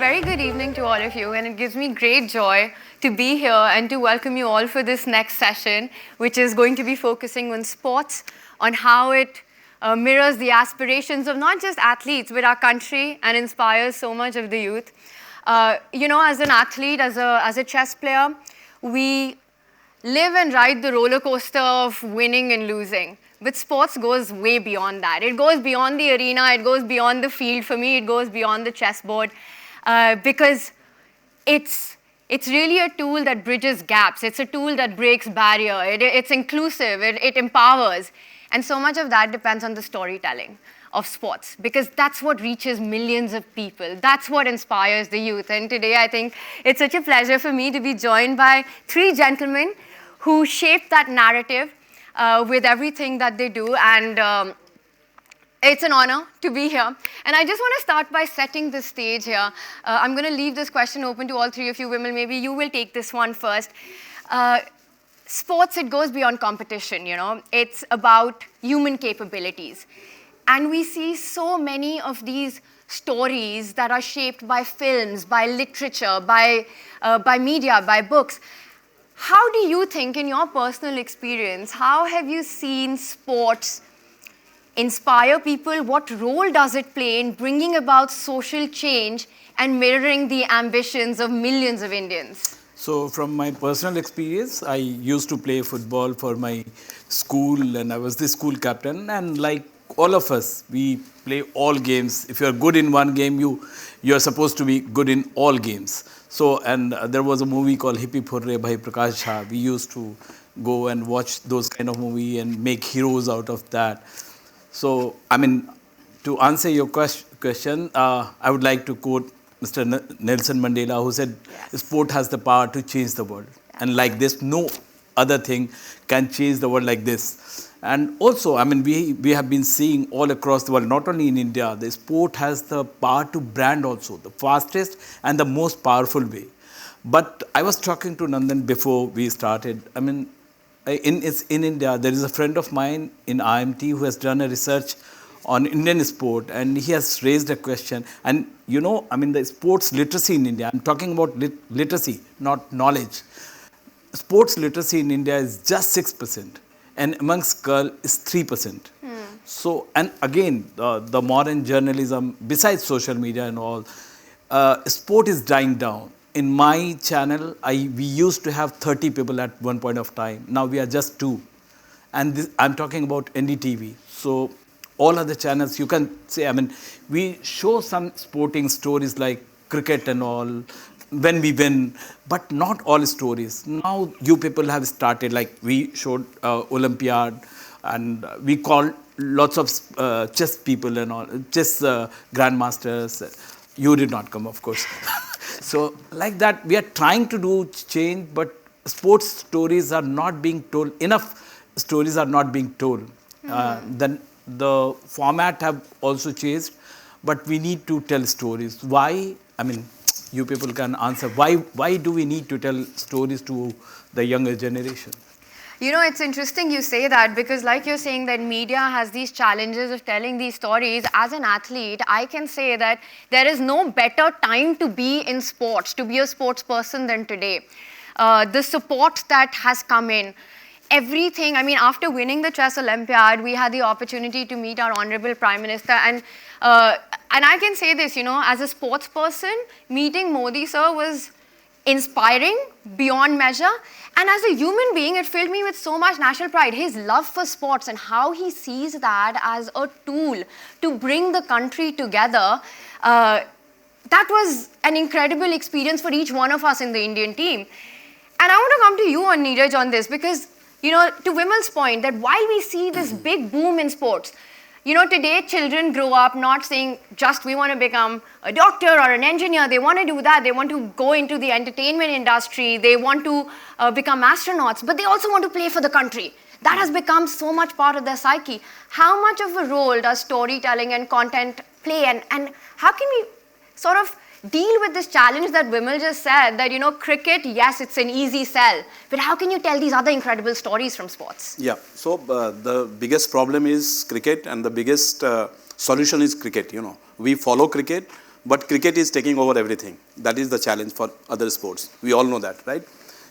very good evening to all of you, and it gives me great joy to be here and to welcome you all for this next session, which is going to be focusing on sports, on how it mirrors the aspirations of not just athletes, but our country and inspires so much of the youth. As an athlete, as a chess player, we live and ride the roller coaster of winning and losing. But sports goes way beyond that. It goes beyond the arena, it goes beyond the field. For me, it goes beyond the chessboard because it's really a tool that bridges gaps. It's a tool that breaks barrier. It's inclusive, it empowers. And so much of that depends on the storytelling of sports, because that's what reaches millions of people. That's what inspires the youth. And today, I think it's such a pleasure for me to be joined by three gentlemen who shape that narrative with everything that they do, and it's an honor to be here. And I just want to start by setting the stage here. I'm going to leave this question open to all three of you. Vimal, maybe you will take this one first. Sports, it goes beyond competition, It's about human capabilities. And we see so many of these stories that are shaped by films, by literature, by media, by books. How do you think, in your personal experience, how have you seen sports inspire people? What role does it play in bringing about social change and mirroring the ambitions of millions of Indians? So from my personal experience, I used to play football for my school, and I was the school captain. And like all of us, we play all games. If you're good in one game, you're supposed to be good in all games. So, and there was a movie called Hippie Phurre by Prakash Jha. We used to go and watch those kind of movie and make heroes out of that. So, to answer your question, I would like to quote Mr. Nelson Mandela, who said, yes, sport has the power to change the world. Yeah. And like this, no other thing can change the world like this. And also, we have been seeing all across the world, not only in India, the sport has the power to brand also, the fastest and the most powerful way. But I was talking to Nandan before we started. In India, there is a friend of mine in IMT who has done a research on Indian sport, and he has raised a question. And the sports literacy in India, I'm talking about literacy, not knowledge. Sports literacy in India is just 6%. And amongst girls is 3%. So, and again, the modern journalism, besides social media and all, sport is dying down. In my channel, we used to have 30 people at one point of time. Now we are just 2. And I'm talking about NDTV. So all other channels, you can say, we show some sporting stories like cricket and all, when we win, but not all stories. Now you people have started, like we showed Olympiad, and we called lots of chess people and all, chess grandmasters. You did not come, of course. So like that, we are trying to do change, but sports stories are not being told. Enough stories are not being told. Then the format have also changed, but we need to tell stories. Why? You people can answer. Why do we need to tell stories to the younger generation? It's interesting you say that, because like you're saying that media has these challenges of telling these stories. As an athlete, I can say that there is no better time to be in sports, to be a sports person than today. The support that has come in, everything. After winning the Chess Olympiad, we had the opportunity to meet our Honorable Prime Minister, and I can say this, as a sports person, meeting Modi sir was inspiring beyond measure. And as a human being, it filled me with so much national pride. His love for sports and how he sees that as a tool to bring the country together, that was an incredible experience for each one of us in the Indian team. And I want to come to you on Neeraj on this, because, to Vimal's point, that while we see this big boom in sports, today children grow up not saying just we want to become a doctor or an engineer. They want to do that. They want to go into the entertainment industry. They want to become astronauts, but they also want to play for the country. That has become so much part of their psyche. How much of a role does storytelling and content play? And how can we sort of deal with this challenge that Vimal just said, that, cricket, yes, it's an easy sell, but how can you tell these other incredible stories from sports? Yeah, so the biggest problem is cricket, and the biggest solution is cricket, We follow cricket, But cricket is taking over everything. That is the challenge for other sports. We all know that, right?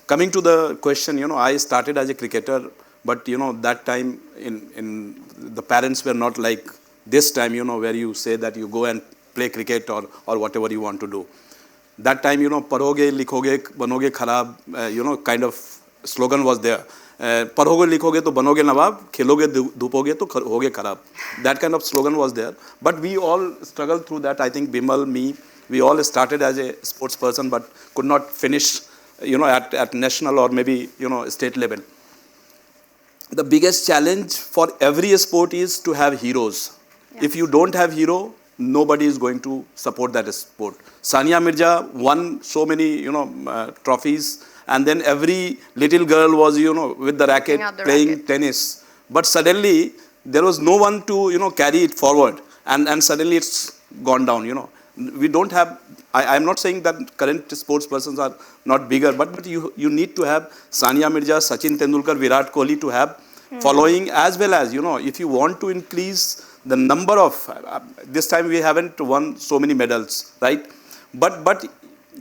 Coming to the question, I started as a cricketer, but that time in the parents were not like this time, where you say that you go and play cricket or whatever you want to do. That time, पढ़ोगे लिखोगे बनोगे खराब, kind of slogan was there. पढ़ोगे लिखोगे तो बनोगे नवाब, खेलोगे धूपोगे तो होगे खराब. That kind of slogan was there. But we all struggled through that. I think Vimal, me, we all started as a sports person, but could not finish, at national or maybe, state level. The biggest challenge for every sport is to have heroes. Yes. If you don't have hero, nobody is going to support that sport. Sania Mirza won so many, trophies, and then every little girl was, with the racket playing tennis. But suddenly there was no one to, carry it forward, and suddenly it's gone down. We don't have. I'm not saying that current sports persons are not bigger, but you need to have Sania Mirza, Sachin Tendulkar, Virat Kohli to have following, as well as if you want to increase the number of, this time we haven't won so many medals, right? But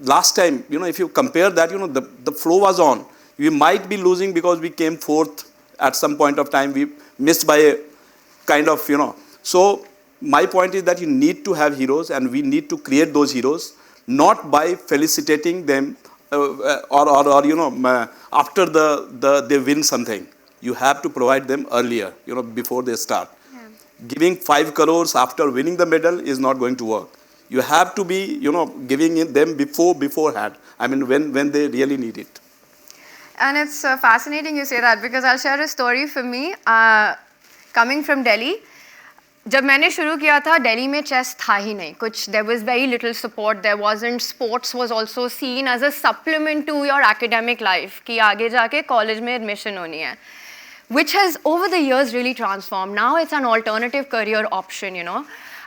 last time, if you compare that, the flow was on. We might be losing because we came fourth at some point of time. We missed by a kind of, So my point is that you need to have heroes, and we need to create those heroes, not by felicitating them or after they win something. You have to provide them earlier, before they start. Giving 5 crores after winning the medal is not going to work. You have to be, giving it them beforehand. I mean, when they really need it. And it's fascinating you say that, because I'll share a story for me. Coming from Delhi, जब मैंने शुरू किया था दिल्ली में chess था ही नहीं कुछ. There was very little support. There wasn't. Sports was also seen as a supplement to your academic life कि आगे जाके college में admission होनी है, which has over the years really transformed. Now it's an alternative career option,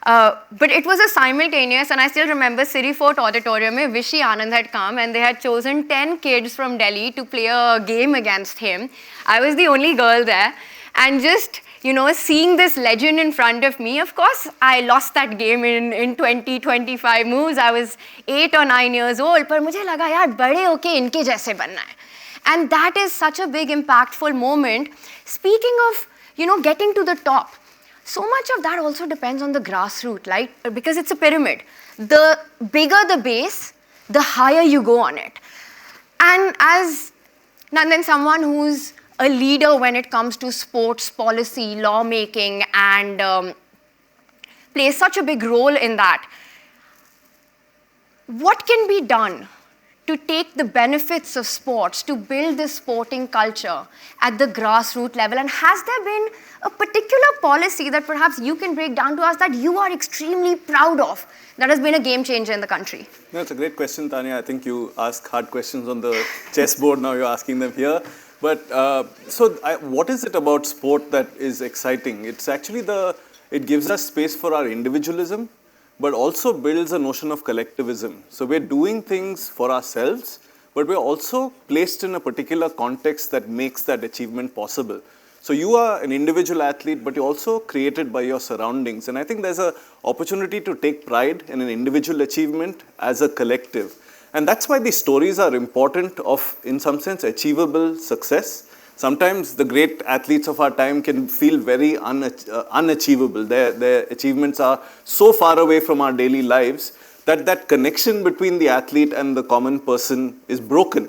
But it was a simultaneous, and I still remember City Fort Auditorium mein Vishy Anand had come, and they had chosen 10 kids from Delhi to play a game against him. I was the only girl there, and just seeing this legend in front of me, of course, I lost that game in 20-25 moves. I was 8 or 9 years old, but मुझे लगा यार बड़े होके इनके जैसे बनना है. And that is such a big impactful moment. Speaking of, getting to the top, so much of that also depends on the grassroots, right? Because it's a pyramid. The bigger the base, the higher you go on it. And as Nandan, someone who's a leader when it comes to sports policy, lawmaking, and plays such a big role in that, what can be done to take the benefits of sports, to build this sporting culture at the grassroots level? And has there been a particular policy that perhaps you can break down to us that you are extremely proud of, that has been a game changer in the country? That's a great question, Tania. I think you ask hard questions on the chessboard, now you're asking them here. But what is it about sport that is exciting? It's actually it gives us space for our individualism, but also builds a notion of collectivism. So we're doing things for ourselves, but we're also placed in a particular context that makes that achievement possible. So you are an individual athlete, but you're also created by your surroundings. And I think there's an opportunity to take pride in an individual achievement as a collective. And that's why these stories are important of, in some sense, achievable success. Sometimes the great athletes of our time can feel very unachievable. Their achievements are so far away from our daily lives that connection between the athlete and the common person is broken.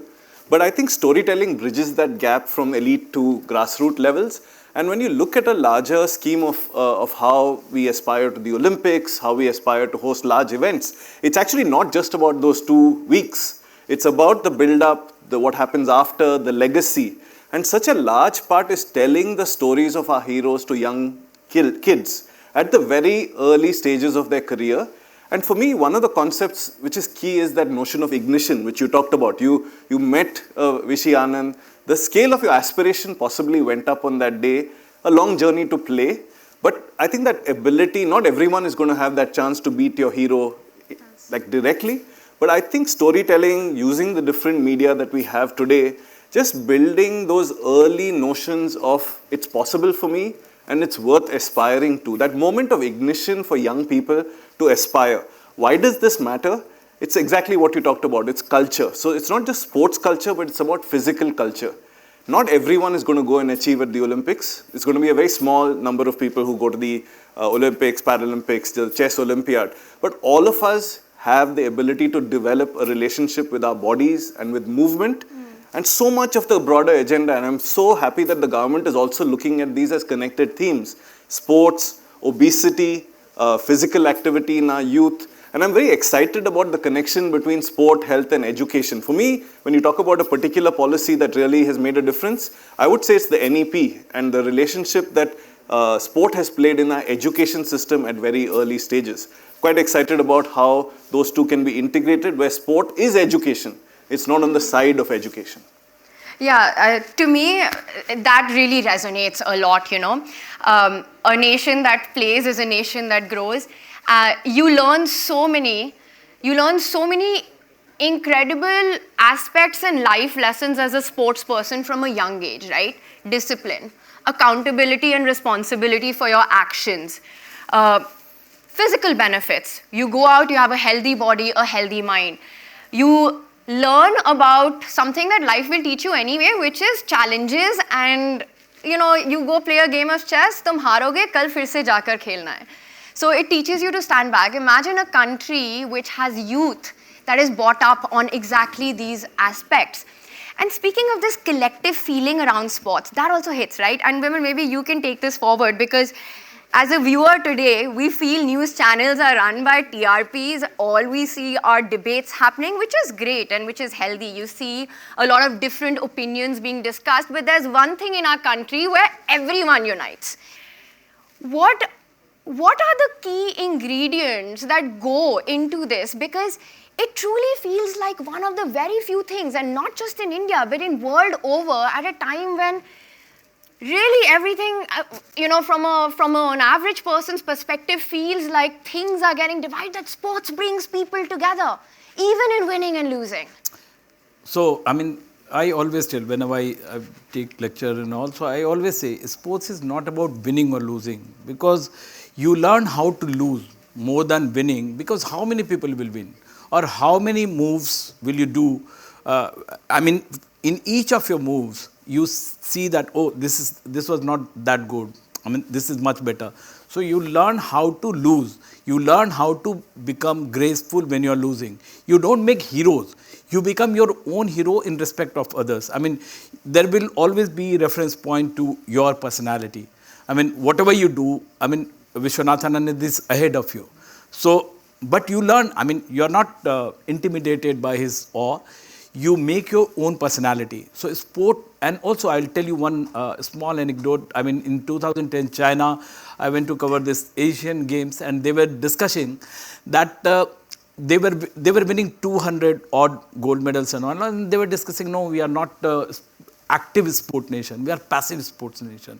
But I think storytelling bridges that gap from elite to grassroots levels. And when you look at a larger scheme of how we aspire to the Olympics, how we aspire to host large events, it's actually not just about those 2 weeks. It's about the build-up, what happens after, the legacy. And such a large part is telling the stories of our heroes to young kids at the very early stages of their career. And for me, one of the concepts which is key is that notion of ignition, which you talked about. You met Vishy Anand. The scale of your aspiration possibly went up on that day, a long journey to play. But I think that ability, not everyone is going to have that chance to beat your hero like directly. But I think storytelling, using the different media that we have today, just building those early notions of it's possible for me and it's worth aspiring to. That moment of ignition for young people to aspire. Why does this matter? It's exactly what you talked about. It's culture. So it's not just sports culture, but it's about physical culture. Not everyone is going to go and achieve at the Olympics. It's going to be a very small number of people who go to the Olympics, Paralympics, the chess Olympiad. But all of us have the ability to develop a relationship with our bodies and with movement. And so much of the broader agenda, and I'm so happy that the government is also looking at these as connected themes. Sports, obesity, physical activity in our youth. And I'm very excited about the connection between sport, health and education. For me, when you talk about a particular policy that really has made a difference, I would say it's the NEP and the relationship that sport has played in our education system at very early stages. Quite excited about how those two can be integrated, where sport is education. It's not on the side of education. Yeah, to me, that really resonates a lot, you know. A nation that plays is a nation that grows. You learn so many incredible aspects and life lessons as a sports person from a young age, right? Discipline, accountability and responsibility for your actions. Physical benefits. You go out, you have a healthy body, a healthy mind. You learn about something that life will teach you anyway, which is challenges, and you know, you go play a game of chess, tum haroge, kal fir se jaakar khelna hai. So it teaches you to stand back. Imagine a country which has youth that is brought up on exactly these aspects. And speaking of this collective feeling around sports, that also hits, right? And Vimal, maybe you can take this forward, because as a viewer today, we feel news channels are run by TRPs. All we see are debates happening, which is great and which is healthy. You see a lot of different opinions being discussed, but there's one thing in our country where everyone unites. What are the key ingredients that go into this? Because it truly feels like one of the very few things, and not just in India, but in world over, at a time when really everything, you know, from an average person's perspective, feels like things are getting divided, that sports brings people together, even in winning and losing. So, I mean, I always tell, whenever I take lecture and all, so I always say, sports is not about winning or losing, because you learn how to lose more than winning, because how many people will win? Or how many moves will you do? I mean, in each of your moves, you see that, oh, this was not that good. I mean, this is much better. So you learn how to lose. You learn how to become graceful when you are losing. You don't make heroes. You become your own hero in respect of others. I mean, there will always be reference point to your personality. I mean, whatever you do, I mean, Vishwanathan is ahead of you. So, but you learn, I mean, you are not intimidated by his awe. You make your own personality. So sport, and also I'll tell you one small anecdote. I mean, in 2010 China, I went to cover this Asian Games, and they were discussing that they were winning 200 odd gold medals and all, and they were discussing, no, we are not active sport nation, we are passive sports nation.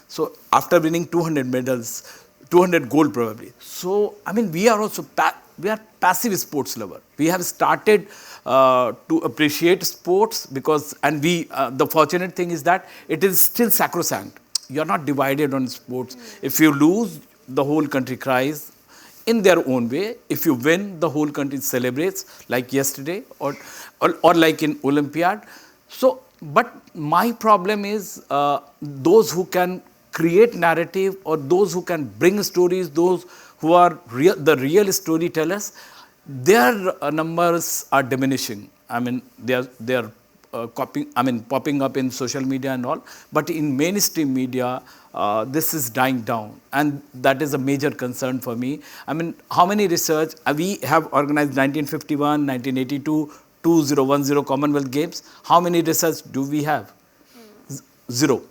So after winning 200 medals, 200 gold probably. So I mean, we are also we are passive sports lover. We have started to appreciate sports, because, and we, the fortunate thing is that it is still sacrosanct. You are not divided on sports. If you lose, the whole country cries in their own way. If you win, the whole country celebrates, like yesterday, or like in Olympiad. So, but my problem is those who can create narrative, or those who can bring stories, those who are the real storytellers, their numbers are diminishing. I mean, they are popping up in social media and all. But in mainstream media, this is dying down, and that is a major concern for me. I mean, how many research we have organized? 1951, 1982, 2010 Commonwealth Games. How many research do we have? Zero.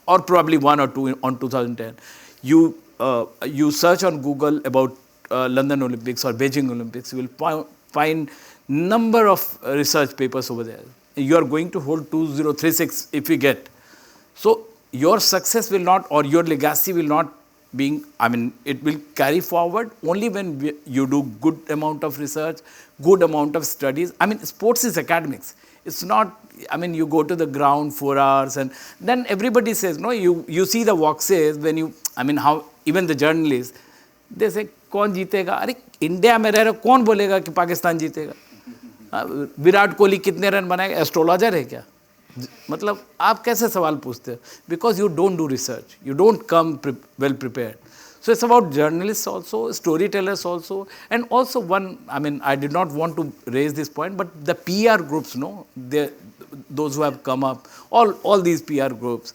Or probably one or two on 2010. You search on Google about London Olympics or Beijing Olympics, you will find number of research papers over there. You are going to hold 2036 if you get. So your success will not, or your legacy will not being, I mean, it will carry forward only when you do good amount of research, good amount of studies. I mean, sports is academics. It's not, I mean, you go to the ground 4 hours and then everybody says, no, you see the boxes when you, I mean, how, even the journalists, they say, kaun jeetega? Are, India में रह रहे कौन बोलेगा कि पाकिस्तान जीतेगा? विराट कोहली कितने run बनाएगा? Astrologer है क्या? मतलब आप कैसे सवाल पूछते हो? Because you don't do research, you don't come well prepared. So it's about journalists also, storytellers also, and also one, I mean, I did not want to raise this point, but the PR groups, no, those who have come up, all these PR groups,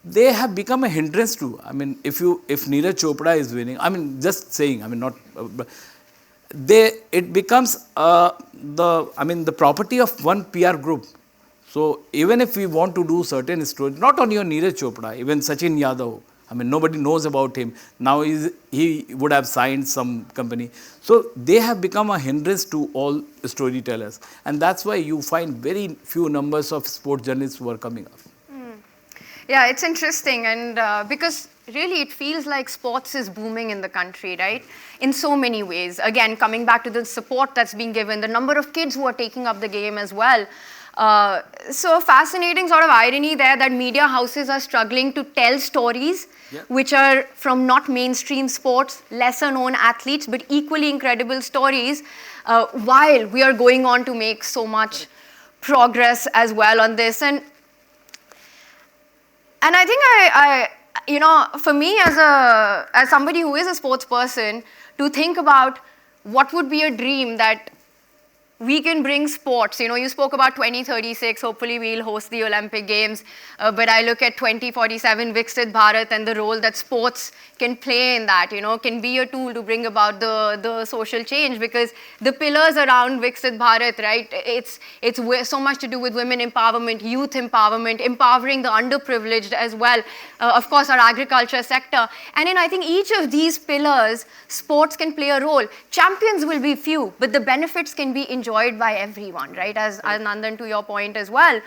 they have become a hindrance to, I mean, if Neeraj Chopra is winning, I mean, just saying, I mean, not, it becomes the property of one PR group. So even if we want to do certain stories, not only on Neeraj Chopra, even Sachin Yadav, I mean, nobody knows about him. Now he would have signed some company. So they have become a hindrance to all storytellers. And that's why you find very few numbers of sports journalists who are coming up. Yeah, it's interesting. And because really it feels like sports is booming in the country, right? In so many ways. Again, coming back to the support that's being given, the number of kids who are taking up the game as well. So fascinating sort of irony there that media houses are struggling to tell stories which are from not mainstream sports, lesser known athletes, but equally incredible stories, while we are going on to make so much progress as well on this. And I think I you know, for me as somebody who is a sports person, to think about what would be a dream that we can bring sports. You know, you spoke about 2036, hopefully we'll host the Olympic Games, but I look at 2047 Viksit Bharat and the role that sports can play in that, you know, can be a tool to bring about the social change, because the pillars around Viksit Bharat, right, it's so much to do with women empowerment, youth empowerment, empowering the underprivileged as well, of course our agriculture sector. And in I think each of these pillars, sports can play a role. Champions will be few, but the benefits can be enjoyed by everyone, right? As Nandan, to your point as well.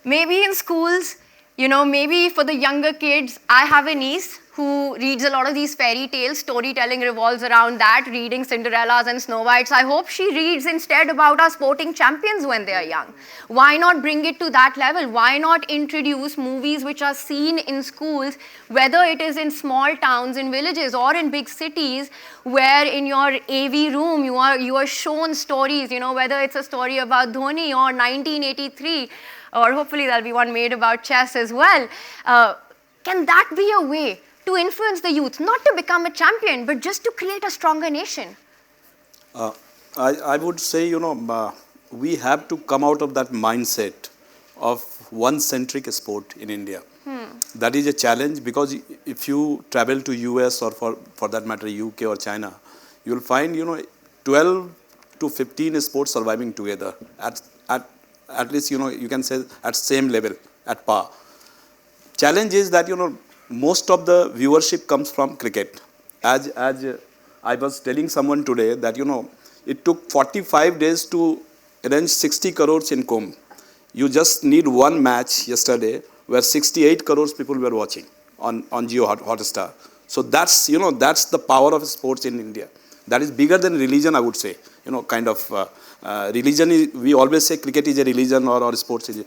Maybe in schools, you know, maybe for the younger kids, I have a niece who reads a lot of these fairy tales. Storytelling revolves around that, reading Cinderellas and Snow Whites. I hope she reads instead about our sporting champions when they are young. Why not bring it to that level? Why not introduce movies which are seen in schools, whether it is in small towns, in villages, or in big cities, where in your AV room you are shown stories, you know, whether it's a story about Dhoni or 1983, or hopefully there'll be one made about chess as well. Can that be a way to influence the youth, not to become a champion, but just to create a stronger nation? I would say, you know, we have to come out of that mindset of one-centric sport in India. That is a challenge, because if you travel to US or for that matter UK or China, you will find, you know, 12 to 15 sports surviving together at least, you know, you can say at same level, at par. Challenge is that, you know, most of the viewership comes from cricket. As I was telling someone today that, you know, it took 45 days to arrange 60 crores in Kumbh. You just need one match yesterday where 68 crores people were watching on Jio Hotstar. So that's, you know, that's the power of sports in India. That is bigger than religion, I would say. You know, kind of religion is, we always say cricket is a religion or sports is.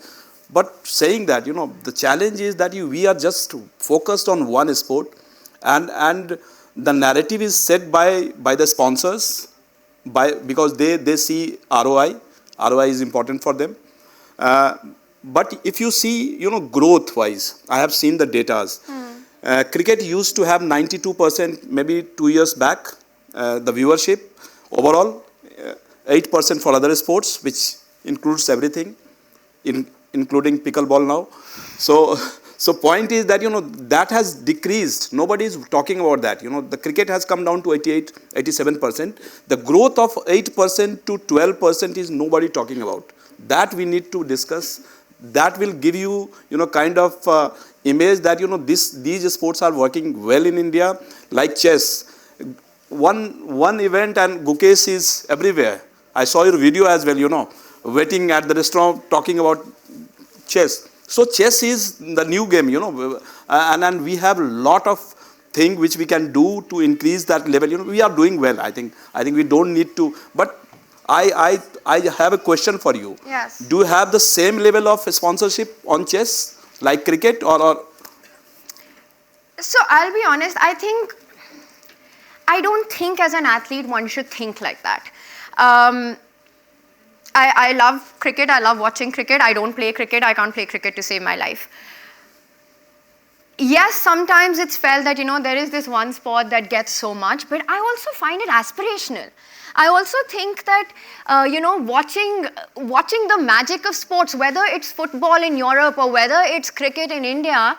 But saying that, you know, the challenge is that we are just focused on one sport, and the narrative is set by the sponsors, because they see ROI. ROI is important for them. But if you see, you know, growth wise, I have seen the data. Cricket used to have 92% maybe 2 years back, the viewership overall, 8% for other sports, which includes everything, including pickleball now. So point is that, you know, that has decreased. Nobody is talking about that. You know, the cricket has come down to 88, 87%. The growth of 8% to 12% is nobody talking about. That we need to discuss. That will give you, you know, kind of image that, you know, these sports are working well in India, like chess. One event and Gukesh is everywhere. I saw your video as well, you know, waiting at the restaurant talking about chess. So chess is the new game, you know, and we have a lot of things which we can do to increase that level. You know, we are doing well. I think we don't need to. But I have a question for you. Yes. Do you have the same level of sponsorship on chess like cricket or? So I'll be honest. I think I don't think as an athlete one should think like that. I love cricket. I love watching cricket. I don't play cricket. I can't play cricket to save my life. Yes, sometimes it's felt that, there is this one sport that gets so much, but I also find it aspirational. I also think that, watching the magic of sports, whether it's football in Europe or whether it's cricket in India,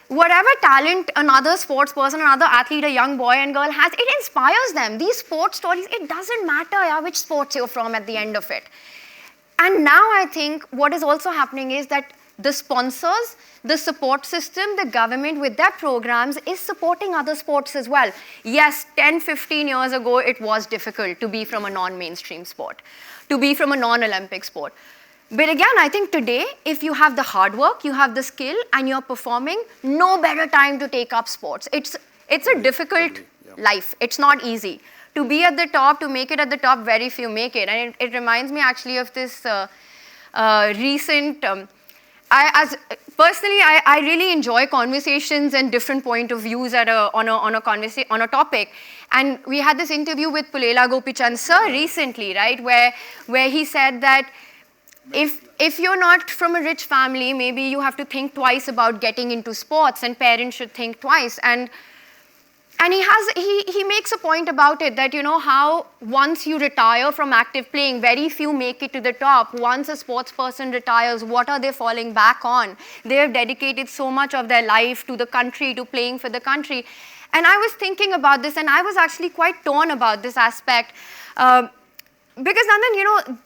whatever talent another sports person, another athlete, a young boy and girl has, it inspires them. These sports stories, it doesn't matter which sports you're from at the end of it. And now I think what is also happening is that the sponsors, the support system, the government with their programs is supporting other sports as well. Yes, 10, 15 years ago, it was difficult to be from a non-mainstream sport, to be from a non-Olympic sport. But again, I think today, if you have the hard work, you have the skill, and you're performing, no better time to take up sports. It's a difficult life. It's not easy. To be at the top, to make it at the top, very few make it. And it reminds me actually of this recent... Personally, I really enjoy conversations and different point of views on a topic. And we had this interview with Pulela Gopichand sir recently, right, where he said that if you're not from a rich family, maybe you have to think twice about getting into sports, and parents should think twice. And he makes a point about it that, how once you retire from active playing, very few make it to the top. Once a sports person retires, what are they falling back on? They have dedicated so much of their life to the country, to playing for the country. And I was thinking about this, and I was actually quite torn about this aspect. Because Nandan,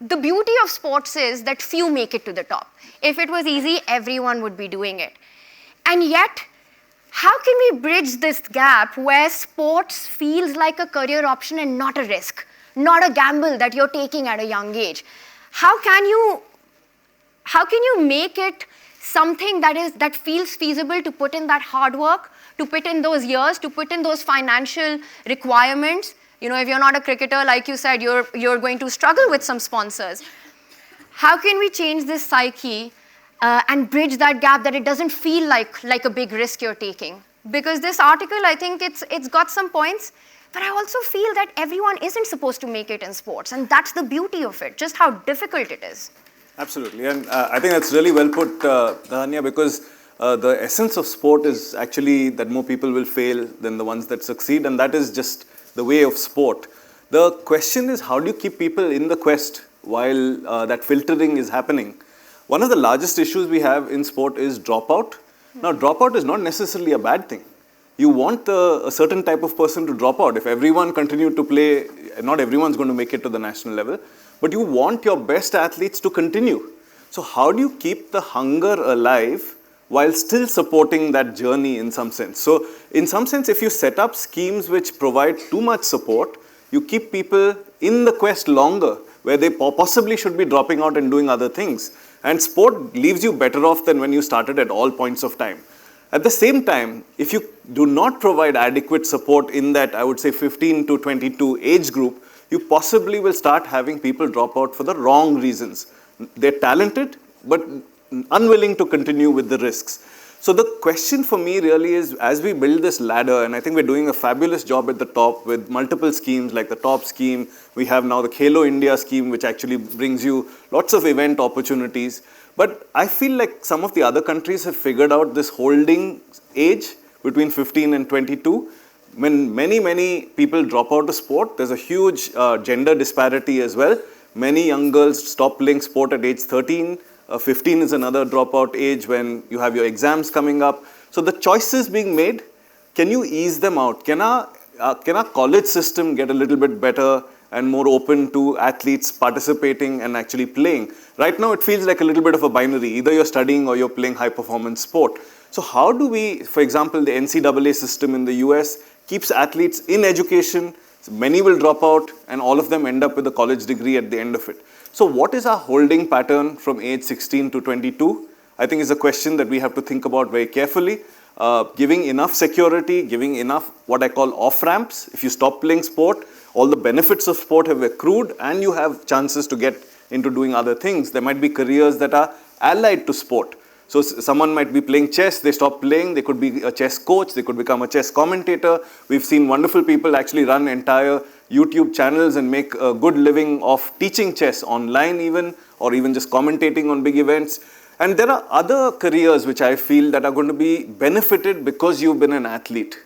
the beauty of sports is that few make it to the top. If it was easy, everyone would be doing it. And yet, how can we bridge this gap where sports feels like a career option and not a risk, not a gamble that you're taking at a young age? How can you make it something that feels feasible to put in that hard work, to put in those years, to put in those financial requirements? If you're not a cricketer, like you said, you're going to struggle with some sponsors. How can we change this psyche and bridge that gap that it doesn't feel like a big risk you're taking? Because this article, I think it's got some points, but I also feel that everyone isn't supposed to make it in sports, and that's the beauty of it, just how difficult it is. Absolutely, and I think that's really well put, Tania, because the essence of sport is actually that more people will fail than the ones that succeed, and that is just the way of sport. The question is, how do you keep people in the quest while that filtering is happening? One of the largest issues we have in sport is dropout. Now, dropout is not necessarily a bad thing. You want a certain type of person to drop out. If everyone continued to play, not everyone's going to make it to the national level, but you want your best athletes to continue. So how do you keep the hunger alive while still supporting that journey in some sense? So in some sense, if you set up schemes which provide too much support, you keep people in the quest longer, where they possibly should be dropping out and doing other things. And sport leaves you better off than when you started at all points of time. At the same time, if you do not provide adequate support in that, I would say 15 to 22 age group, you possibly will start having people drop out for the wrong reasons. They're talented, but unwilling to continue with the risks. So the question for me really is, as we build this ladder, and I think we're doing a fabulous job at the top with multiple schemes like the top scheme. We have now the Khelo India scheme, which actually brings you lots of event opportunities. But I feel like some of the other countries have figured out this holding age between 15 and 22. When many people drop out of sport, there's a huge gender disparity as well. Many young girls stop playing sport at age 13. 15 is another dropout age when you have your exams coming up. So the choices being made, can you ease them out? Can our college system get a little bit better and more open to athletes participating and actually playing? Right now it feels like a little bit of a binary. Either you're studying or you're playing high performance sport. So how do we, for example, the NCAA system in the US keeps athletes in education? Many will drop out and all of them end up with a college degree at the end of it. So what is our holding pattern from age 16 to 22? I think is a question that we have to think about very carefully. Giving enough security, giving enough what I call off-ramps. If you stop playing sport, all the benefits of sport have accrued and you have chances to get into doing other things. There might be careers that are allied to sport. So someone might be playing chess, they stop playing, they could be a chess coach, they could become a chess commentator. We've seen wonderful people actually run entire YouTube channels and make a good living of teaching chess online even, or even just commentating on big events. And there are other careers which I feel that are going to be benefited because you've been an athlete.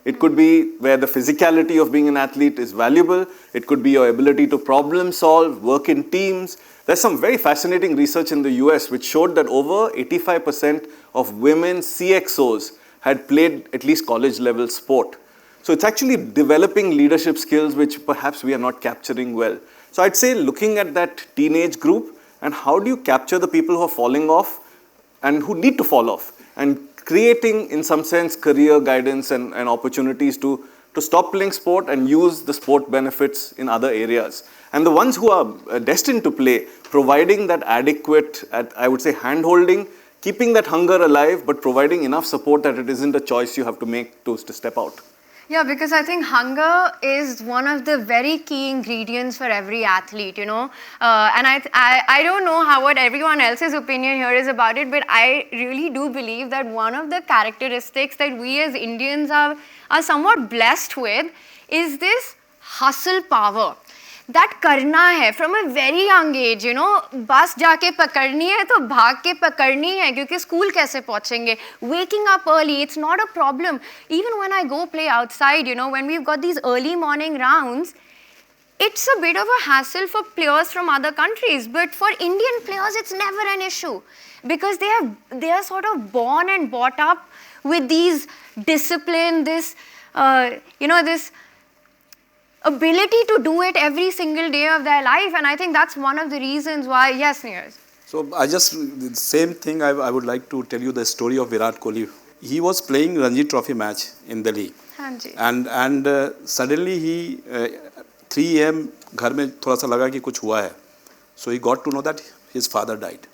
It could be where the physicality of being an athlete is valuable. It could be your ability to problem solve, work in teams. There's some very fascinating research in the US which showed that over 85% of women CXOs had played at least college level sport. So it's actually developing leadership skills which perhaps we are not capturing well. So I'd say looking at that teenage group and how do you capture the people who are falling off and who need to fall off, and creating in some sense career guidance and opportunities to stop playing sport and use the sport benefits in other areas. And the ones who are destined to play, providing that adequate, I would say, hand-holding, keeping that hunger alive, but providing enough support that it isn't a choice you have to make to step out. Yeah, because I think hunger is one of the very key ingredients for every athlete, you know. And I don't know what everyone else's opinion here is about it, but I really do believe that one of the characteristics that we as Indians are somewhat blessed with is this hustle power. That करना है from a very young age, you know, बस जाके पकड़नी है तो भाग के पकड़नी है, क्योंकि स्कूल कैसे पहुंचेंगे. Waking up early, it's not a problem. Even when I go play outside, you know, when we've got these early morning rounds, it's a bit of a hassle for players from other countries, but for Indian players, it's never an issue because they are sort of born and brought up with these discipline, this, this ability to do it every single day of their life. And I think that's one of the reasons why, yes, Neeraj. So the same thing, I would like to tell you the story of Virat Kohli. He was playing Ranji Trophy match in Delhi. Hanji. And suddenly he, 3 a.m. घर में थोड़ा सा लगा कि कुछ हुआ है. So he got to know that his father died.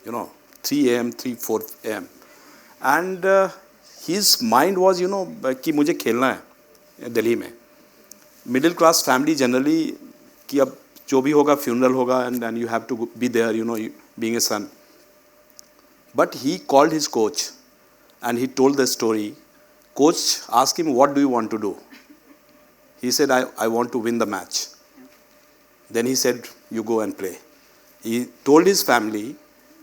You know, 3 a.m., 4 a.m. And his mind was, you know, कि मुझे खेलना है दिल्ली में. Middle class family generally कि अब जो भी होगा funeral होगा and you have to be there, you know, being a son. But he called his coach and he told the story. Coach asked him, what do you want to do? He said, I want to win the match. Then he said, you go and play. He told his family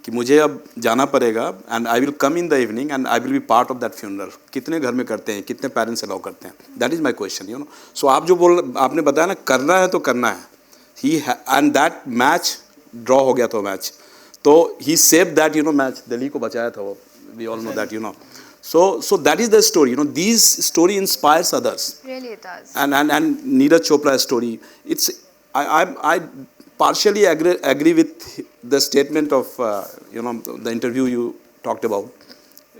कि मुझे अब जाना पड़ेगा and I will come in the evening and I will be part of that funeral. कितने घर में करते हैं, कितने parents allow करते हैं? That is my question, you know. So आप जो आपने बताया ना, करना है तो करना है. And that match draw हो गया था match. तो he saved that, you know, match. Delhi को बचाया था वो. We all know that, you know. So that is the story, you know. These story inspires others. Really, it does. And Neeraj Chopra's story. I partially agree with the statement of you know, the interview you talked about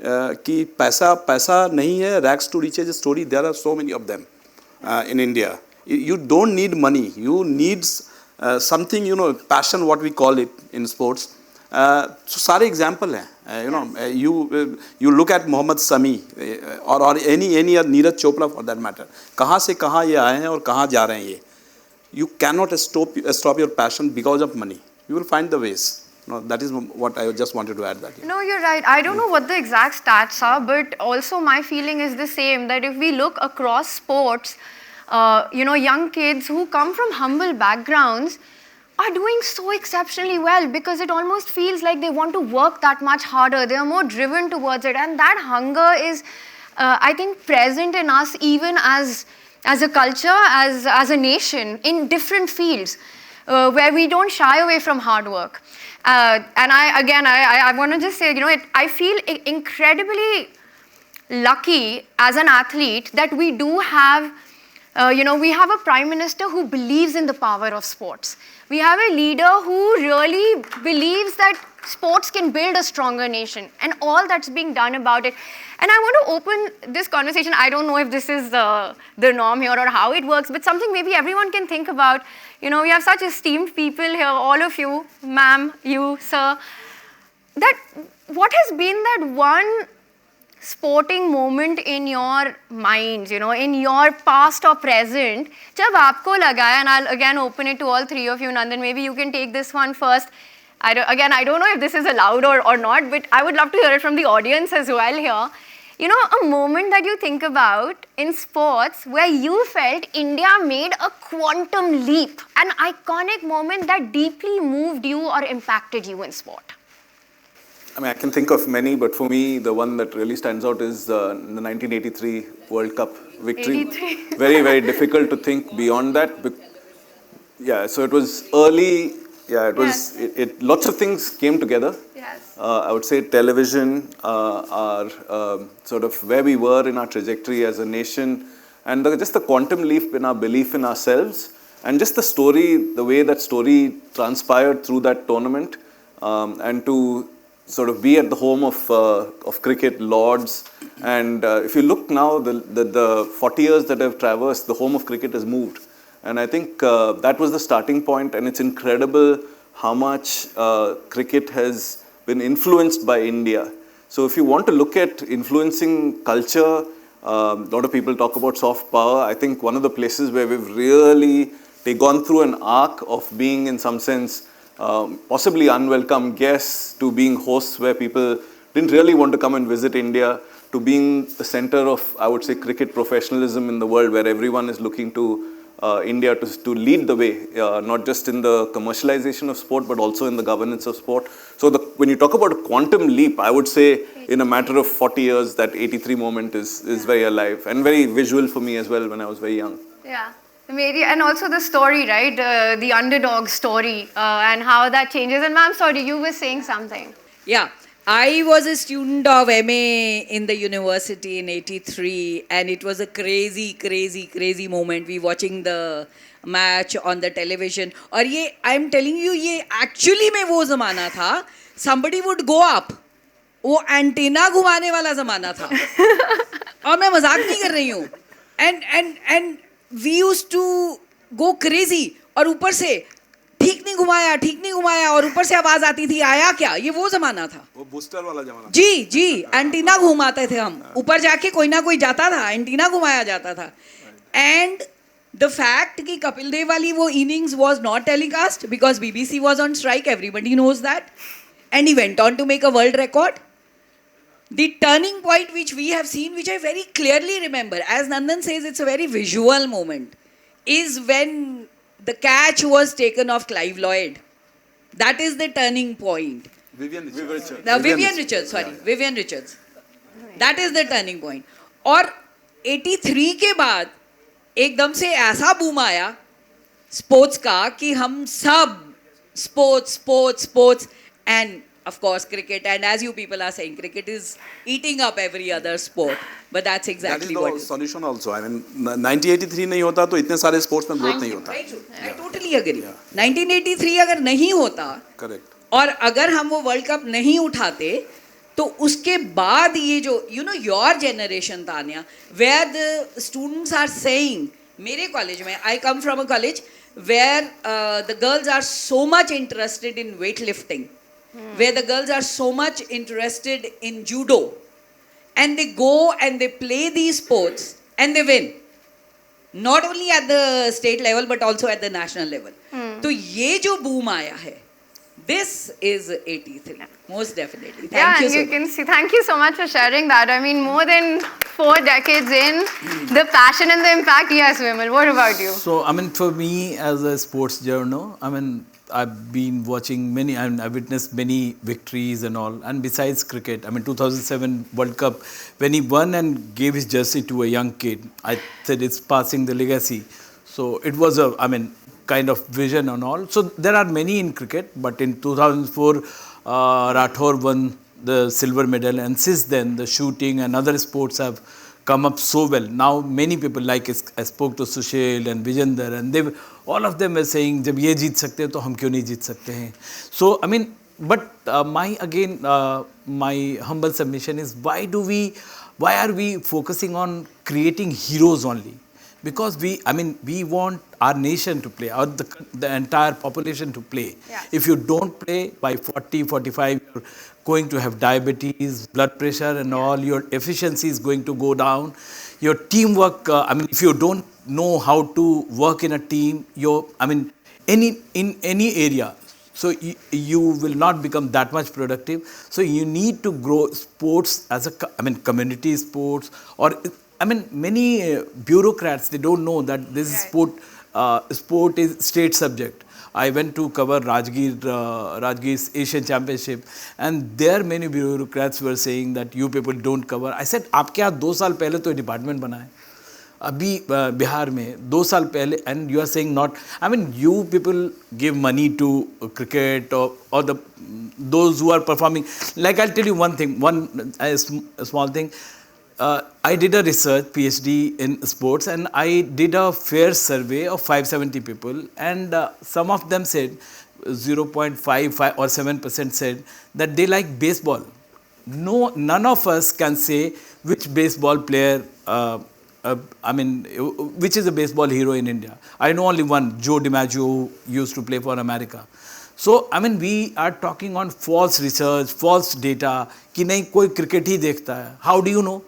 कि पैसा नहीं है, rags to riches story. There are so many of them in India. You don't need money. You need something, you know, passion, what we call it in sports. So सारे example हैं. You know, you look at Mohammad Sami or any Neeraj Chopra for that matter. कहाँ से कहाँ ये आए हैं और कहाँ जा रहे हैं ये. You cannot stop your passion because of money. You will find the ways. No, that is what I just wanted to add that. No, you're right. I don't know what the exact stats are, but also my feeling is the same, that if we look across sports, you know, young kids who come from humble backgrounds are doing so exceptionally well because it almost feels like they want to work that much harder. They are more driven towards it. And that hunger is, I think, present in us even as a culture, as a nation, in different fields, where we don't shy away from hard work. And I want to just say, you know, I feel incredibly lucky as an athlete that we do have, you know, we have a Prime Minister who believes in the power of sports. We have a leader who really believes that sports can build a stronger nation and all that's being done about it. And I want to open this conversation. I don't know if this is the norm here or how it works, but something maybe everyone can think about. You know, we have such esteemed people here, all of you, ma'am, you, sir. That what has been that one sporting moment in your minds, you know, in your past or present, जब आपको लगा, and I'll again open it to all three of you, Nandan, maybe you can take this one first. I don't know if this is allowed or not, but I would love to hear it from the audience as well here. You know, a moment that you think about in sports where you felt India made a quantum leap, an iconic moment that deeply moved you or impacted you in sport. I mean, I can think of many, but for me, the one that really stands out is the 1983 World Cup victory. 83. Very, very difficult to think beyond that. Yeah, so it was early. Yeah, it was. Lots of things came together. Yes. I would say television, our sort of where we were in our trajectory as a nation, and just the quantum leap in our belief in ourselves, and just the story, the way that story transpired through that tournament, and to sort of be at the home of cricket, Lords. And if you look now, the 40 years that have traversed, the home of cricket has moved. And I think that was the starting point, and it's incredible how much cricket has been influenced by India. So if you want to look at influencing culture, a lot of people talk about soft power. I think one of the places where we've really gone through an arc of being, in some sense, possibly unwelcome guests, to being hosts where people didn't really want to come and visit India, to being the center of, I would say, cricket professionalism in the world, where everyone is looking to India to lead the way, not just in the commercialization of sport, but also in the governance of sport. So when you talk about a quantum leap, I would say in a matter of 40 years, that 83 moment is very alive and very visual for me as well when I was very young. Yeah. And also the story, right? The underdog story and how that changes. And ma'am, sorry, you were saying something. Yeah. I was a student of MA in the university in 83, and it was a crazy moment. We watching the match on the television. और ये, I'm telling you, ये actually में वो ज़माना था. Somebody would go up. वो antenna घुमाने वाला ज़माना था. और मैं मजाक नहीं कर रही हूँ. And we used to go crazy. और ऊपर से ठीक नहीं घुमाया और ऊपर से आवाज आती थी आया क्या. ये वो जमाना था, वो बूस्टर वाला जमाना. जी एंटीना घुमाते थे हम. ऊपर जाके कोई ना कोई जाता था, एंटीना घुमाया जाता था. एंड द फैक्ट कि कपिल देव वाली वो innings was not telecast because BBC was on strike, everybody knows that. And he went on to make a world record. The turning point which we have seen, which I very clearly remember, as Nandan says, it's a very visual moment, is when the catch was taken off Clive Lloyd. That is the turning point. Vivian Richards. Vivian Richards. That is the turning point. और 83 के बाद एकदम से ऐसा boom आया sports का कि हम सब sports and of course cricket, and as you people are saying, cricket is eating up every other sport, but that's exactly what that is the solution also. I mean 1983 नहीं होता तो इतने सारे स्पोर्ट्स में ग्रोथ नहीं होता. I totally agree. 1983 अगर नहीं होता, correct, और अगर हम वो वर्ल्ड कप नहीं उठाते, तो उसके बाद ये जो your generation, Tania, where the students are saying, मेरे कॉलेज में, I come from a college where the girls are so much interested in weightlifting, where the girls are so much interested in judo, and they go and they play these sports and they win, not only at the state level but also at the national level. तो ये जो boom आया है, this is 83, most definitely. Thank you so much. Can see. Thank you so much for sharing that. I mean, more than 4 decades in, the passion and the impact. Yes, Vimal, what about you? So, I mean, for me as a sports journal, I mean, I've been watching many, and I've witnessed many victories and all. And besides cricket, I mean, 2007 World Cup, when he won and gave his jersey to a young kid, I said it's passing the legacy. So it was a, I mean, kind of vision and all. So there are many in cricket, but in 2004, Rathore won the silver medal, and since then the shooting and other sports have come up so well. Now many people, like I spoke to Sushil and Vijender, and they all of them were saying, जब ये जीत सकते हैं तो हम क्यों नहीं जीत सकते हैं. So I mean, but my humble submission is, why are we focusing on creating heroes only? Because we want our nation to play, or the entire population to play. Yes. If you don't play, by 40, 45, you're going to have diabetes, blood pressure and all, your efficiency is going to go down. Your teamwork, if you don't know how to work in a team, in any area, So you will not become that much productive. So you need to grow sports as community sports, or many bureaucrats, they don't know that this sport is state subject. I went to cover Rajgir's Asian Championship, and there many bureaucrats were saying that you people don't cover. I said, आपके यहाँ 2 साल पहले तो department बना है, अभी बिहार में 2 साल पहले, and you are saying not. I mean, you people give money to cricket or those who are performing. Like, I'll tell you one thing, a small thing. I did a research PhD in sports, and I did a fair survey of 570 people, and some of them said 0.55 or 7% said that they like baseball. No, none of us can say which baseball player, which is a baseball hero in India. I know only one, Joe DiMaggio, who used to play for America. So, we are talking on false research, false data, कि नहीं कोई cricket ही देखता है. How do you know?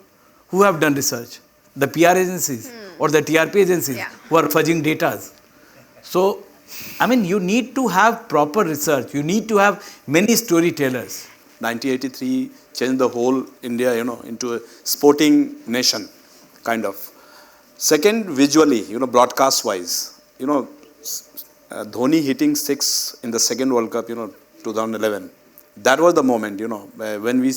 Who have done research? The PR agencies or the TRP agencies who are fudging data. So, you need to have proper research. You need to have many storytellers. 1983 changed the whole India, into a sporting nation, kind of. Second, visually, broadcast wise, Dhoni hitting 6 in the second World Cup, 2011. That was the moment, when we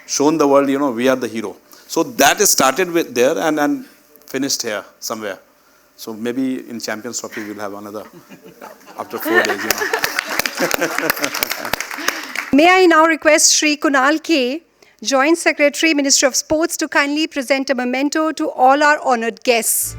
shown the world, we are the hero. So that started with there and finished here somewhere. So maybe in Champions Trophy we'll have another after 4 days. May I now request Shri Kunal K, Joint Secretary, Ministry of Sports, to kindly present a memento to all our honoured guests.